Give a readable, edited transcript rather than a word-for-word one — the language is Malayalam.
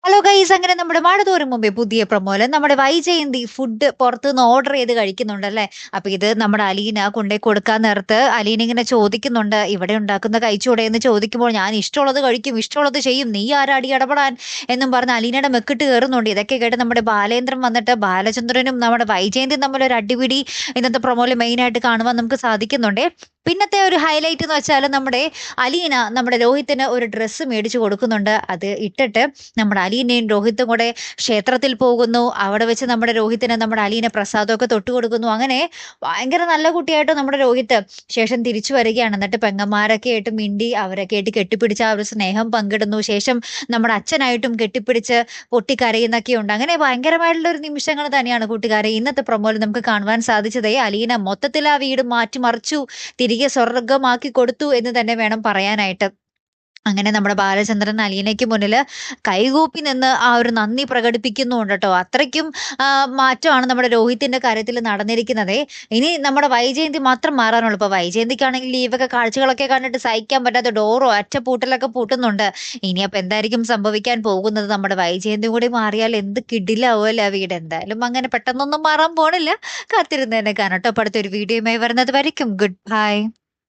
ഹലോ ഗൈസ്, അങ്ങനെ നമ്മുടെ മഴ തോരും മുമ്പേ പുതിയ പ്രൊമോയില് നമ്മുടെ വൈജയന്തി ഫുഡ് പുറത്തുനിന്ന് ഓർഡർ ചെയ്ത് കഴിക്കുന്നുണ്ടല്ലേ. അപ്പൊ ഇത് നമ്മുടെ അലീന കൊണ്ടേ കൊടുക്കാൻ നേരത്ത് അലീന ഇങ്ങനെ ചോദിക്കുന്നുണ്ട്, ഇവിടെ ഉണ്ടാക്കുന്ന കഴിച്ചൂടെ എന്ന് ചോദിക്കുമ്പോൾ, ഞാൻ ഇഷ്ടമുള്ളത് കഴിക്കും, ഇഷ്ടമുള്ളത് ചെയ്യും, നീ ആരാടി ഇടപെടാൻ എന്നും പറഞ്ഞ് അലീനയുടെ മെക്കിട്ട് കയറുന്നുണ്ട്. ഇതൊക്കെ കേട്ട് നമ്മുടെ ബാലേന്ദ്രൻ വന്നിട്ട് ബാലചന്ദ്രനും നമ്മുടെ വൈജയന്തിയും തമ്മിൽ ഒരു അടിപിടി ഇന്നത്തെ പ്രൊമോയില് മെയിൻ ആയിട്ട് കാണുവാൻ നമുക്ക് സാധിക്കുന്നുണ്ട്. പിന്നത്തെ ഒരു ഹൈലൈറ്റ് എന്ന് വെച്ചാൽ നമ്മുടെ അലീന നമ്മുടെ രോഹിത്തിന് ഒരു ഡ്രസ്സ് മേടിച്ചു കൊടുക്കുന്നുണ്ട്. അത് ഇട്ടിട്ട് നമ്മുടെ അലീനയും രോഹിത്തും കൂടെ ക്ഷേത്രത്തിൽ പോകുന്നു. അവിടെ വെച്ച് നമ്മുടെ രോഹിത്തിന് നമ്മുടെ അലീന പ്രസാദമൊക്കെ തൊട്ട് കൊടുക്കുന്നു. അങ്ങനെ ഭയങ്കര നല്ല കുട്ടിയായിട്ട് നമ്മുടെ രോഹിത്ത് ശേഷം തിരിച്ചു വരികയാണ്. എന്നിട്ട് പെങ്ങന്മാരൊക്കെ ആയിട്ട് മിണ്ടി അവരൊക്കെ ആയിട്ട് കെട്ടിപ്പിടിച്ച് ആ ഒരു സ്നേഹം പങ്കിടുന്നു. ശേഷം നമ്മുടെ അച്ഛനായിട്ടും കെട്ടിപ്പിടിച്ച് പൊട്ടിക്കരയുന്നൊക്കെ ഉണ്ട്. അങ്ങനെ ഭയങ്കരമായിട്ടുള്ള ഒരു നിമിഷങ്ങൾ തന്നെയാണ് കൂട്ടുകാരെ ഇന്നത്തെ പ്രൊമോയിൽ നമുക്ക് കാണുവാൻ സാധിച്ചത്. അലീന മൊത്തത്തിൽ ആ വീട് മാറ്റിമറിച്ചു, തിരികെ സ്വർഗമാക്കി കൊടുത്തു എന്ന് തന്നെ വേണം പറയാനായിട്ട്. അങ്ങനെ നമ്മുടെ ബാലചന്ദ്രൻ അലീനയ്ക്ക് മുന്നിൽ കൈകൂപ്പി നിന്ന് ആ ഒരു നന്ദി പ്രകടിപ്പിക്കുന്നുണ്ട് കേട്ടോ. അത്രയ്ക്കും മാറ്റമാണ് നമ്മുടെ രോഹിത്തിന്റെ കാര്യത്തിൽ നടന്നിരിക്കുന്നത്. ഇനി നമ്മുടെ വൈജയന്തി മാത്രം മാറാനുള്ളൂ. ഇപ്പൊ വൈജയന്തിക്കാണെങ്കിൽ ലീവൊക്കെ കാഴ്ചകളൊക്കെ കണ്ടിട്ട് സഹിക്കാൻ പറ്റാത്ത ഡോറോ പൂട്ടലൊക്കെ പൂട്ടുന്നുണ്ട്. ഇനി അപ്പൊ എന്തായിരിക്കും സംഭവിക്കാൻ പോകുന്നത്? നമ്മുടെ വൈജയന്തി കൂടി മാറിയാൽ എന്ത് കിടിലാവുമല്ലോ ആ വീട്. എന്തായാലും അങ്ങനെ പെട്ടെന്നൊന്നും മാറാൻ പോണില്ല. കാത്തിരുന്ന് തന്നെ കാണാം കേട്ടോ. അപ്പൊ അടുത്തൊരു വീഡിയോയുമായി വരുന്നത് വരയ്ക്കും ഗുഡ് ബൈ.